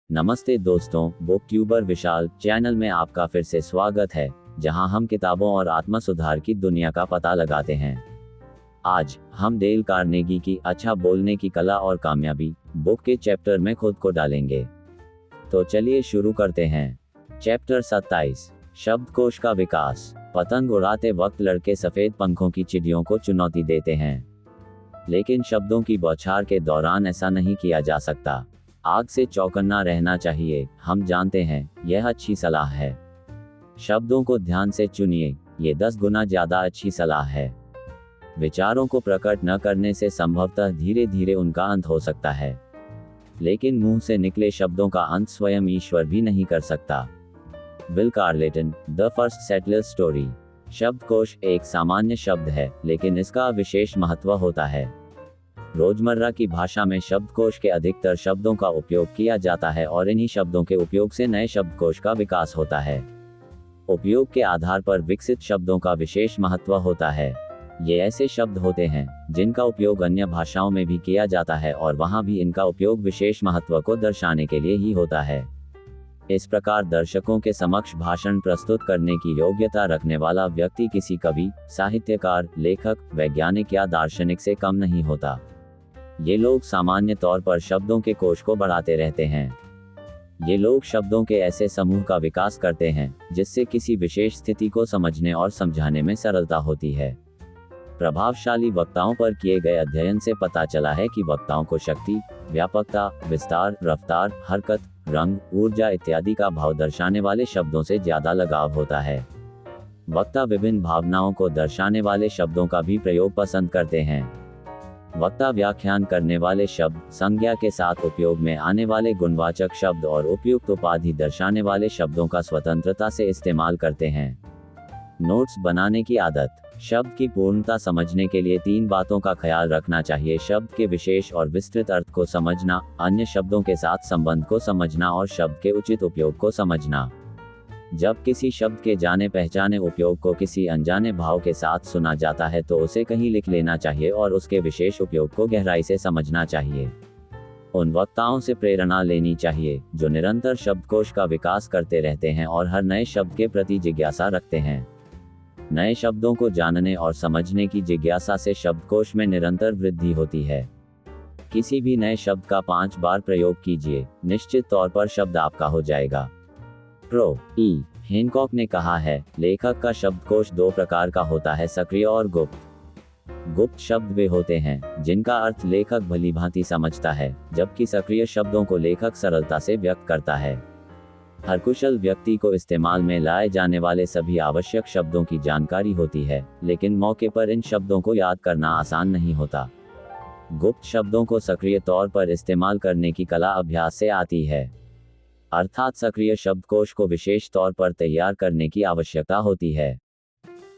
नमस्ते दोस्तों, book tuber विशाल channel में आपका फिर से स्वागत है, जहां हम किताबों और आत्म सुधार की दुनिया का पता लगाते हैं। आज हम डेल कार्नेगी की अच्छा बोलने की कला और कामयाबी बुक के चैप्टर में खुद को डालेंगे। तो चलिए शुरू करते हैं। चैप्टर 27, शब्दकोश का विकास। पतंग उड़ाते वक्त लड़के सफेद पंखों की चिड़ियों को चुनौती देते हैं, लेकिन शब्दों की बौछार के दौरान ऐसा नहीं किया जा सकता। आग से चौकन्ना रहना चाहिए। हम जानते हैं, यह अच्छी सलाह है। शब्दों को ध्यान से चुनिए, ये 10 गुना ज्यादा अच्छी सलाह है। विचारों को प्रकट न करने से संभवतः धीरे धीरे उनका अंत हो सकता है, लेकिन मुंह से निकले शब्दों का अंत स्वयं ईश्वर भी नहीं कर सकता। Will Carleton, the first settler story. शब्दकोश एक सामान्य शब्द है, लेकिन इसका विशेष महत्व होता है। रोजमर्रा की भाषा में शब्दकोश के अधिकतर शब्दों का उपयोग किया जाता है और इन्हीं शब्दों के उपयोग से नए शब्दकोश का विकास होता है। उपयोग के आधार पर विकसित शब्दों का विशेष महत्व होता है। ये ऐसे शब्द होते हैं जिनका उपयोग अन्य भाषाओं में भी किया जाता है और वहां भी इनका उपयोग विशेष महत्व को दर्शाने के लिए ही होता है। इस प्रकार दर्शकों के समक्ष भाषण प्रस्तुत करने की योग्यता रखने वाला व्यक्ति किसी कवि, साहित्यकार, लेखक, वैज्ञानिक या दार्शनिक से कम नहीं होता। ये लोग सामान्य तौर पर शब्दों के कोश को बढ़ाते रहते हैं। ये लोग शब्दों के ऐसे समूह का विकास करते हैं जिससे किसी विशेष स्थिति को समझने और समझाने में सरलता होती है। प्रभावशाली वक्ताओं पर किए गए अध्ययन से पता चला है कि वक्ताओं को शक्ति, व्यापकता, विस्तार, रफ्तार, हरकत, रंग, ऊर्जा इत्यादि का भाव दर्शाने वाले शब्दों से ज्यादा लगाव होता है। वक्ता विभिन्न भावनाओं को दर्शाने वाले शब्दों का भी प्रयोग पसंद करते हैं। वक्ता व्याख्यान करने वाले शब्द, संज्ञा के साथ उपयोग में आने वाले गुणवाचक शब्द और उपयुक्त उपाधि दर्शाने वाले शब्दों का स्वतंत्रता से इस्तेमाल करते हैं। नोट्स बनाने की आदत। शब्द की पूर्णता समझने के लिए 3 बातों का ख्याल रखना चाहिए: शब्द के विशेष और विस्तृत अर्थ को समझना, अन्य शब्दों के साथ संबंध को समझना और शब्द के उचित उपयोग को समझना। जब किसी शब्द के जाने पहचाने उपयोग को किसी अनजाने भाव के साथ सुना जाता है तो उसे कहीं लिख लेना चाहिए और उसके विशेष उपयोग को गहराई से समझना चाहिए। उन वक्ताओं से प्रेरणा लेनी चाहिए जो निरंतर शब्दकोश का विकास करते रहते हैं और हर नए शब्द के प्रति जिज्ञासा रखते हैं। नए शब्दों को जानने और समझने की जिज्ञासा से शब्दकोश में निरंतर वृद्धि होती है। किसी भी नए शब्द का 5 बार प्रयोग कीजिए, निश्चित तौर पर शब्द आपका हो जाएगा। प्रो ई हैनकॉक ने कहा है, लेखक का शब्दकोश 2 प्रकार का होता है, सक्रिय और गुप्त। गुप्त शब्द वे होते हैं जिनका अर्थ लेखक भलीभांति समझता है, जबकि सक्रिय शब्दों को लेखक सरलता से व्यक्त करता है। हर कुशल व्यक्ति को इस्तेमाल में लाए जाने वाले सभी आवश्यक शब्दों की जानकारी होती है, लेकिन मौके पर इन शब्दों को याद करना आसान नहीं होता। गुप्त शब्दों को सक्रिय तौर पर इस्तेमाल करने की कला अभ्यास से आती है, अर्थात सक्रिय शब्दकोश को विशेष तौर पर तैयार करने की आवश्यकता होती है।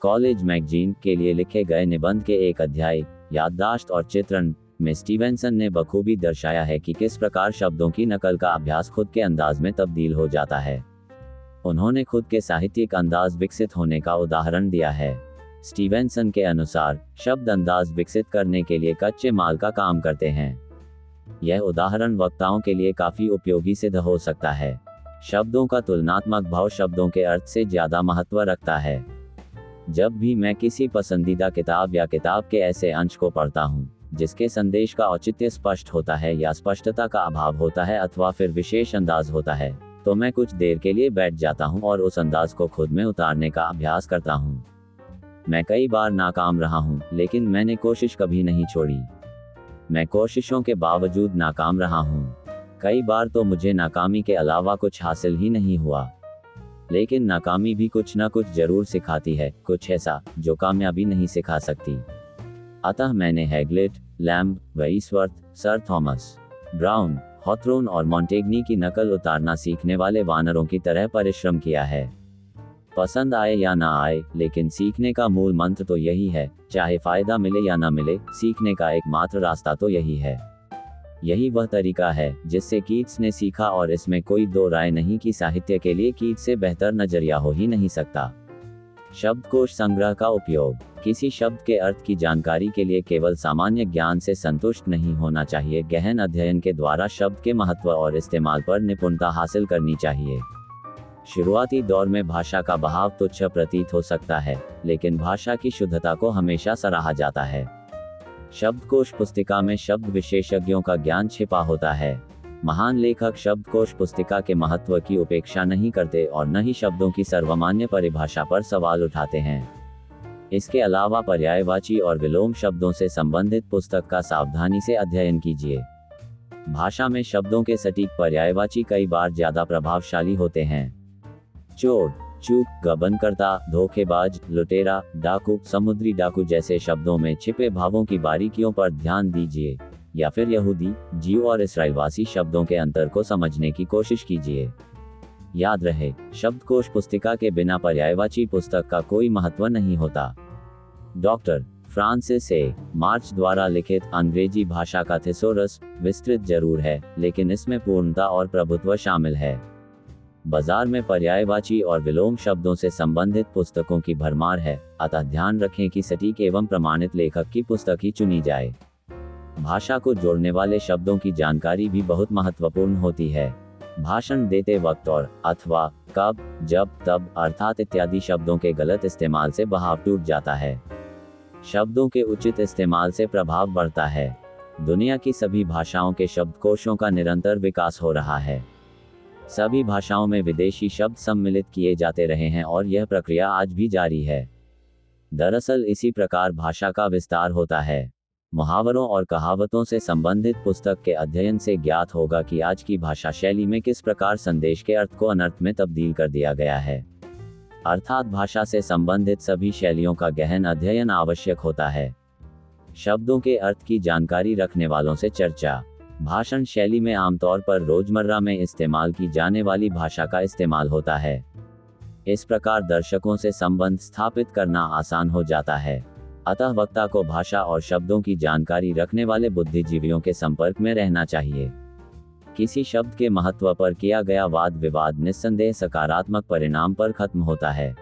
कॉलेज मैगजीन के लिए लिखे गए निबंध के एक अध्याय, याददाश्त और चित्रण, में स्टीवेंसन ने बखूबी दर्शाया है कि किस प्रकार शब्दों की नकल का अभ्यास खुद के अंदाज में तब्दील हो जाता है। उन्होंने खुद के साहित्यिक अंदाज विकसित होने का उदाहरण दिया है। स्टीवेंसन के अनुसार, शब्द अंदाज विकसित करने के लिए कच्चे माल का काम करते हैं। यह उदाहरण वक्ताओं के लिए काफी उपयोगी सिद्ध हो सकता है। शब्दों का तुलनात्मक भाव शब्दों के अर्थ से ज्यादा महत्व रखता है। जब भी मैं किसी पसंदीदा किताब या किताब के ऐसे अंश को पढ़ता हूँ जिसके संदेश का औचित्य स्पष्ट होता है या स्पष्टता का अभाव होता है अथवा फिर विशेष अंदाज होता है, तो मैं कुछ देर के लिए बैठ जाता हूँ और उस अंदाज को खुद में उतारने का अभ्यास करता हूँ। मैं कई बार नाकाम रहा हूँ, लेकिन मैंने कोशिश कभी नहीं छोड़ी। मैं कोशिशों के बावजूद नाकाम रहा हूँ। कई बार तो मुझे नाकामी के अलावा कुछ हासिल ही नहीं हुआ, लेकिन नाकामी भी कुछ न कुछ जरूर सिखाती है, कुछ ऐसा जो कामयाबी नहीं सिखा सकती। अतः मैंने हैगलिट, लैम्ब, वेइसवर्थ, सर थॉमस ब्राउन, हॉथरोन और मॉन्टेग्नी की नकल उतारना सीखने वाले वानरों की तरह परिश्रम किया है। पसंद आए या ना आए, लेकिन सीखने का मूल मंत्र तो यही है। चाहे फायदा मिले या ना मिले, सीखने का एकमात्र रास्ता तो यही है। यही वह तरीका है जिससे कीट्स ने सीखा और इसमें कोई दो राय नहीं कि साहित्य के लिए कीट्स से बेहतर नजरिया हो ही नहीं सकता। शब्दकोश संग्रह का उपयोग। किसी शब्द के अर्थ की जानकारी के लिए केवल सामान्य ज्ञान से संतुष्ट नहीं होना चाहिए। गहन अध्ययन के द्वारा शब्द के महत्व और इस्तेमाल पर निपुणता हासिल करनी चाहिए। शुरुआती दौर में भाषा का बहाव तुच्छ प्रतीत हो सकता है, लेकिन भाषा की शुद्धता को हमेशा सराहा जाता है। शब्दकोश पुस्तिका में शब्द विशेषज्ञों का ज्ञान छिपा होता है। महान लेखक शब्दकोश पुस्तिका के महत्व की उपेक्षा नहीं करते और न ही शब्दों की सर्वमान्य परिभाषा पर सवाल उठाते हैं। इसके अलावा पर्यायवाची और विलोम शब्दों से संबंधित पुस्तक का सावधानी से अध्ययन कीजिए। भाषा में शब्दों के सटीक पर्यायवाची कई बार ज्यादा प्रभावशाली होते हैं। चोर, चूक, गबनकर्ता, धोखेबाज, लुटेरा, डाकू, समुद्री डाकू जैसे शब्दों में छिपे भावों की बारीकियों पर ध्यान दीजिए, या फिर यहूदी, जीव और इस्राएलवासी शब्दों के अंतर को समझने की कोशिश कीजिए। याद रहे, शब्दकोश पुस्तिका के बिना पर्यायवाची पुस्तक का कोई महत्व नहीं होता। डॉक्टर फ्रांसिस ए. मार्च द्वारा लिखित अंग्रेजी भाषा का थिसोरस विस्तृत जरूर है, लेकिन इसमें पूर्णता और प्रभुत्व शामिल है। बाजार में पर्यायवाची और विलोम शब्दों से संबंधित पुस्तकों की भरमार है, अतः ध्यान रखें कि सटीक एवं प्रमाणित लेखक की पुस्तक ही चुनी जाए। भाषा को जोड़ने वाले शब्दों की जानकारी भी बहुत महत्वपूर्ण होती है। भाषण देते वक्त और अथवा, कब, जब, तब, अर्थात इत्यादि शब्दों के गलत इस्तेमाल से बहाव टूट जाता है। शब्दों के उचित इस्तेमाल से प्रभाव बढ़ता है। दुनिया की सभी भाषाओं के शब्दकोशों का निरंतर विकास हो रहा है। सभी भाषाओं में विदेशी शब्द सम्मिलित किए जाते रहे हैं और यह प्रक्रिया आज भी जारी है। दरअसल इसी प्रकार भाषा का विस्तार होता है। मुहावरों और कहावतों से संबंधित पुस्तक के अध्ययन से ज्ञात होगा कि आज की भाषा शैली में किस प्रकार संदेश के अर्थ को अनर्थ में तब्दील कर दिया गया है। अर्थात भाषा से संबंधित सभी शैलियों का गहन अध्ययन आवश्यक होता है। शब्दों के अर्थ की जानकारी रखने वालों से चर्चा। भाषण शैली में आमतौर पर रोजमर्रा में इस्तेमाल की जाने वाली भाषा का इस्तेमाल होता है। इस प्रकार दर्शकों से संबंध स्थापित करना आसान हो जाता है। अतः वक्ता को भाषा और शब्दों की जानकारी रखने वाले बुद्धिजीवियों के संपर्क में रहना चाहिए। किसी शब्द के महत्व पर किया गया वाद विवाद निस्संदेह सकारात्मक परिणाम पर खत्म होता है।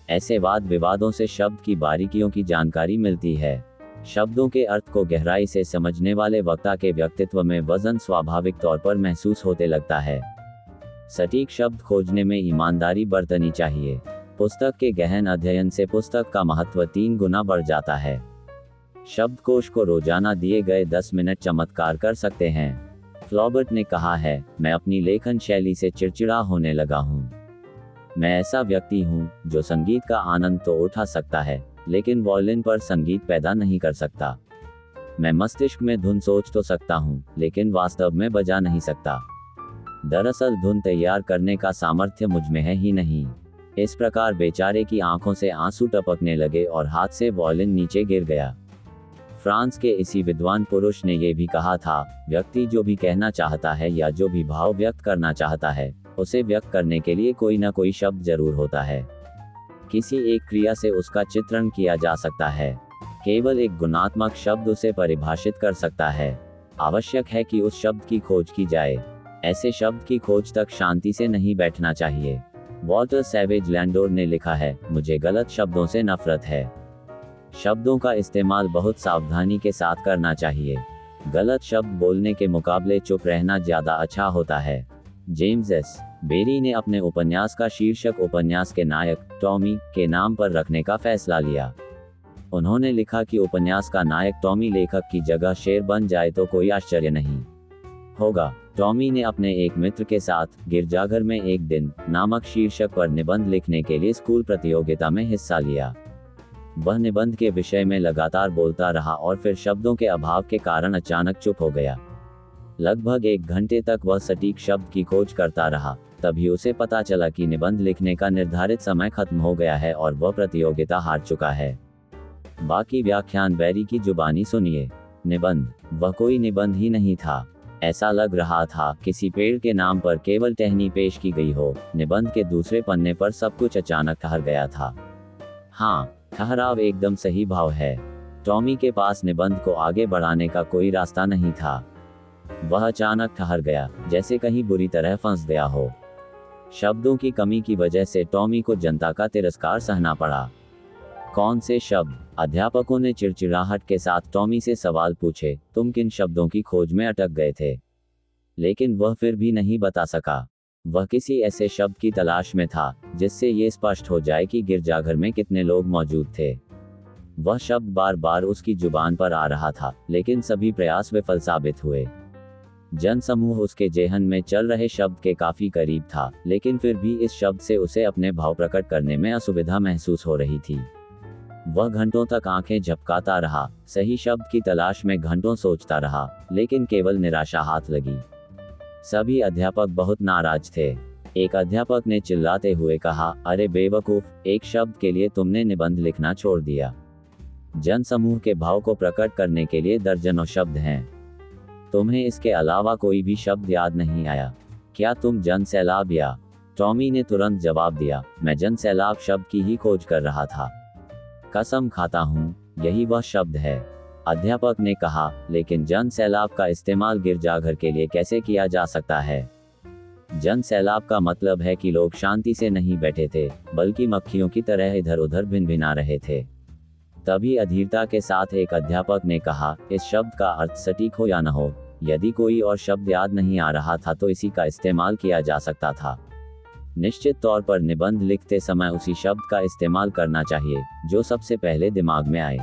ऐसे वाद विवादों से शब्द की बारीकियों की जानकारी मिलती है। शब्दों के अर्थ को गहराई से समझने वाले वक्ता के व्यक्तित्व में वजन स्वाभाविक तौर पर महसूस होते लगता है। सटीक शब्द खोजने में ईमानदारी बरतनी चाहिए। पुस्तक के गहन अध्ययन से पुस्तक का महत्व 3 गुना बढ़ जाता है। शब्दकोश को रोजाना दिए गए 10 मिनट चमत्कार कर सकते हैं। फ्लॉबर्ट ने कहा है, मैं अपनी लेखन शैली से चिड़चिड़ा होने लगा हूँ। मैं ऐसा व्यक्ति हूँ जो संगीत का आनंद तो उठा सकता है, लेकिन वॉयलिन पर संगीत पैदा नहीं कर सकता। मैं मस्तिष्क में धुन सोच तो सकता हूँ, लेकिन वास्तव में बजा नहीं सकता। दरअसल धुन तैयार करने का सामर्थ्य मुझ में है ही नहीं। इस प्रकार बेचारे की आंखों से आंसू टपकने लगे और हाथ से वॉयलिन नीचे गिर गया। फ्रांस के इसी विद्वान पुरुष ने यह भी कहा था, व्यक्ति जो भी कहना चाहता है या जो भी भाव व्यक्त करना चाहता है, उसे व्यक्त करने के लिए कोई न कोई शब्द जरूर होता है। किसी एक क्रिया से उसका चित्रण किया जा सकता है। केवल एक गुणात्मक शब्द उसे परिभाषित कर सकता है। आवश्यक है कि उस शब्द की खोज की जाए। ऐसे शब्द की खोज तक शांति से नहीं बैठना चाहिए। वॉल्टर सैवेज लैंडोर ने लिखा है, मुझे गलत शब्दों से नफरत है। शब्दों का इस्तेमाल बहुत सावधानी के साथ करना चाहिए। गलत शब्द बोलने के मुकाबले चुप रहना ज्यादा अच्छा होता है। James S. बेरी ने अपने उपन्यास का शीर्षक उपन्यास के नायक टॉमी के नाम पर रखने का फैसला लिया। उन्होंने लिखा कि उपन्यास का नायक टॉमी लेखक की जगह शेर बन जाए तो कोई आश्चर्य नहीं होगा। टॉमी ने अपने एक मित्र के साथ गिरजाघर में एक दिन नामक शीर्षक पर निबंध लिखने के लिए स्कूल प्रतियोगिता में हिस्सा लिया। वह निबंध के विषय में लगातार बोलता रहा और फिर शब्दों के अभाव के कारण अचानक चुप हो गया। लगभग 1 घंटे तक वह सटीक शब्द की खोज करता रहा। तभी उसे पता चला कि निबंध लिखने का निर्धारित समय खत्म हो गया है और वह प्रतियोगिता हार चुका है। बाकी व्याख्यान बेरी की जुबानी सुनिए। निबंध, वह कोई निबंध ही नहीं था। ऐसा लग रहा था किसी पेड़ के नाम पर केवल टहनी पेश की गई हो। निबंध के दूसरे पन्ने पर सब कुछ अचानक ठहर गया था। हाँ, ठहराव एकदम सही भाव है। टॉमी के पास निबंध को आगे बढ़ाने का कोई रास्ता नहीं था। वह अचानक ठहर गया, जैसे कहीं बुरी तरह फंस गया हो। शब्दों की कमी की वजह से टॉमी को जनता का तिरस्कार सहना पड़ा। कौन से शब्द? अध्यापकों ने चिड़चिड़ाहट के साथ टॉमी से सवाल पूछे, तुम किन शब्दों की खोज में अटक गए थे? लेकिन वह फिर भी नहीं बता सका। वह किसी ऐसे शब्द की तलाश में था जिससे ये स्पष्ट हो जाए कि गिरजाघर में कितने लोग मौजूद थे। वह शब्द बार बार उसकी जुबान पर आ रहा था, लेकिन सभी प्रयास विफल साबित हुए। जनसमूह उसके जेहन में चल रहे शब्द के काफी करीब था, लेकिन फिर भी इस शब्द से उसे अपने भाव प्रकट करने में असुविधा महसूस हो रही थी। वह घंटों तक आंखें झपकाता रहा, सही शब्द की तलाश में घंटों सोचता रहा, लेकिन केवल निराशा हाथ लगी। सभी अध्यापक बहुत नाराज थे। एक अध्यापक ने चिल्लाते हुए कहा, अरे बेवकूफ, एक शब्द के लिए तुमने निबंध लिखना छोड़ दिया। जनसमूह के भाव को प्रकट करने के लिए दर्जनों शब्द हैं। तुम्हें इसके अलावा कोई भी शब्द याद नहीं आया? क्या तुम जनसैलाब या? टॉमी ने तुरंत जवाब दिया, मैं जनसैलाब शब्द की ही खोज कर रहा था। कसम खाता हूँ, यही वह शब्द है। अध्यापक ने कहा, लेकिन जनसैलाब का इस्तेमाल गिरजाघर के लिए कैसे किया जा सकता है? जनसैलाब का मतलब है कि लोग शांति से नहीं बैठे थे, बल्कि मक्खियों की तरह इधर उधर भिनभिना रहे थे। तभी अधीरता के साथ एक अध्यापक ने कहा, इस शब्द का अर्थ सटीक हो या न हो, यदि कोई और शब्द याद नहीं आ रहा था तो इसी का इस्तेमाल किया जा सकता था। निश्चित तौर पर निबंध लिखते समय उसी शब्द का इस्तेमाल करना चाहिए जो सबसे पहले दिमाग में आए।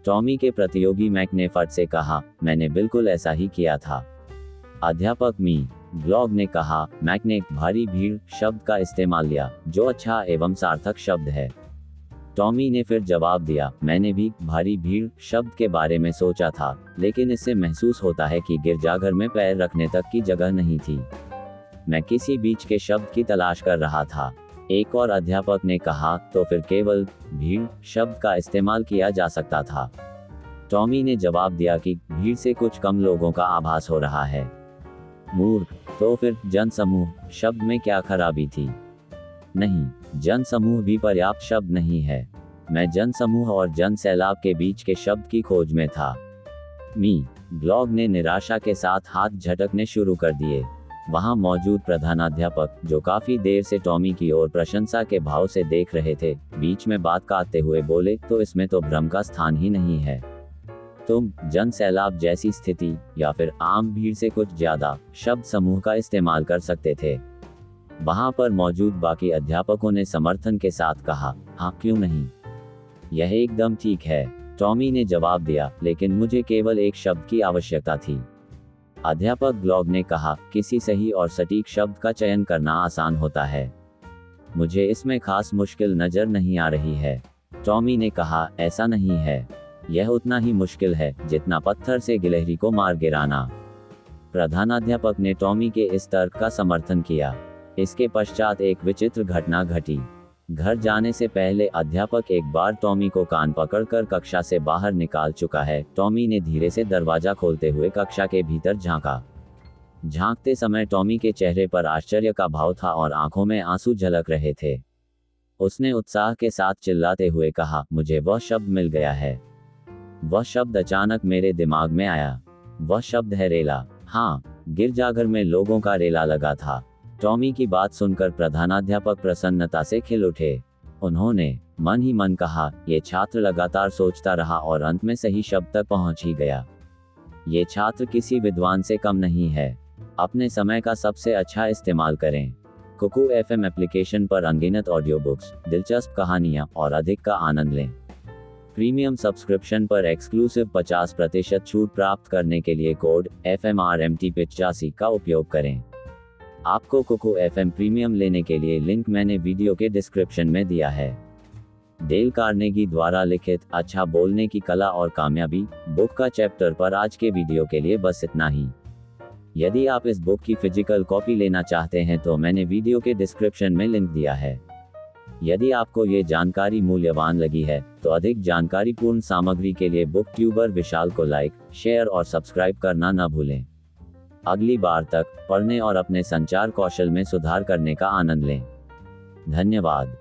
टॉमी के मैक ने फट से कहा, मैंने बिल्कुल ऐसा ही किया था। अध्यापक मी ब्लॉग ने कहा, मैक ने भारी भीड़ शब्द का इस्तेमाल लिया, जो अच्छा एवं सार्थक शब्द है। टॉमी ने फिर जवाब दिया, मैंने भी भारी भीड़ शब्द के बारे में सोचा था, लेकिन इससे महसूस होता है कि गिरजाघर में पैर रखने तक की जगह नहीं थी। मैं किसी बीच के शब्द की तलाश कर रहा था। एक और अध्यापक ने कहा, तो फिर केवल भीड़ शब्द का इस्तेमाल किया जा सकता था। टॉमी ने जवाब दिया कि भीड़ से कुछ कम लोगों का आभास हो रहा है। मूर्ख, तो फिर जनसमूह शब्द में क्या खराबी थी? नहीं, जनसमूह भी पर्याप्त शब्द नहीं है। मैं जनसमूह और जनसैलाब के बीच के शब्द की खोज में था। मी ब्लॉग ने निराशा के साथ हाथ झटकने शुरू कर दिए। वहां मौजूद प्रधानाध्यापक, जो काफी देर से टॉमी की ओर प्रशंसा के भाव से देख रहे थे, बीच में बात काटते हुए बोले, तो इसमें तो भ्रम का स्थान ही नहीं है। तुम जनसैलाब जैसी स्थिति या फिर आम भीड़ से कुछ ज्यादा शब्द समूह का इस्तेमाल कर सकते थे। वहां पर मौजूद बाकी अध्यापकों ने समर्थन के साथ कहा, हाँ क्यों नहीं, यह एकदम ठीक है। टॉमी ने जवाब दिया, लेकिन मुझे केवल एक शब्द की आवश्यकता थी। अध्यापक ब्लॉग ने कहा, किसी सही और सटीक शब्द का चयन करना आसान होता है, मुझे इसमें खास मुश्किल नजर नहीं आ रही है। टॉमी ने कहा, ऐसा नहीं है, यह उतना ही मुश्किल है जितना पत्थर से गिलहरी को मार गिराना। प्रधानाध्यापक ने टॉमी के इस तर्क का समर्थन किया। इसके पश्चात एक विचित्र घटना घटी। घर जाने से पहले अध्यापक एक बार टॉमी को कान पकड़कर कक्षा से बाहर निकाल चुका है। टॉमी ने धीरे से दरवाजा खोलते हुए कक्षा के भीतर झांका। झांकते समय टॉमी के चेहरे पर आश्चर्य का भाव था और आंखों में आंसू झलक रहे थे। उसने उत्साह के साथ चिल्लाते हुए कहा, मुझे वह शब्द मिल गया है। वह शब्द अचानक मेरे दिमाग में आया। वह शब्द है रेला। हाँ, गिरजाघर में लोगों का रेला लगा था। टॉमी की बात सुनकर प्रधानाध्यापक प्रसन्नता से खिल उठे। उन्होंने मन ही मन कहा, ये छात्र लगातार सोचता रहा और अंत में सही शब्द तक पहुंच ही गया। ये छात्र किसी विद्वान से कम नहीं है। अपने समय का सबसे अच्छा इस्तेमाल करें। कुकू FM एप्लीकेशन पर अनगिनत ऑडियो बुक्स, दिलचस्प कहानियां और अधिक का आनंद लें। प्रीमियम सब्सक्रिप्शन पर एक्सक्लूसिव 50% छूट प्राप्त करने के लिए कोड FMRMT85 का उपयोग करें। आपको कुकू FM प्रीमियम लेने के लिए लिंक मैंने वीडियो के डिस्क्रिप्शन में दिया है। डेल कार्नेगी द्वारा लिखित अच्छा बोलने की कला और कामयाबी बुक का चैप्टर पर आज के वीडियो के लिए बस इतना ही। यदि आप इस बुक की फिजिकल कॉपी लेना चाहते हैं तो मैंने वीडियो के डिस्क्रिप्शन में लिंक दिया है। यदि आपको ये जानकारी मूल्यवान लगी है तो अधिक जानकारीपूर्ण सामग्री के लिए बुक ट्यूबर विशाल को लाइक, शेयर और सब्सक्राइब करना न भूलें। अगली बार तक पढ़ने और अपने संचार कौशल में सुधार करने का आनंद लें। धन्यवाद।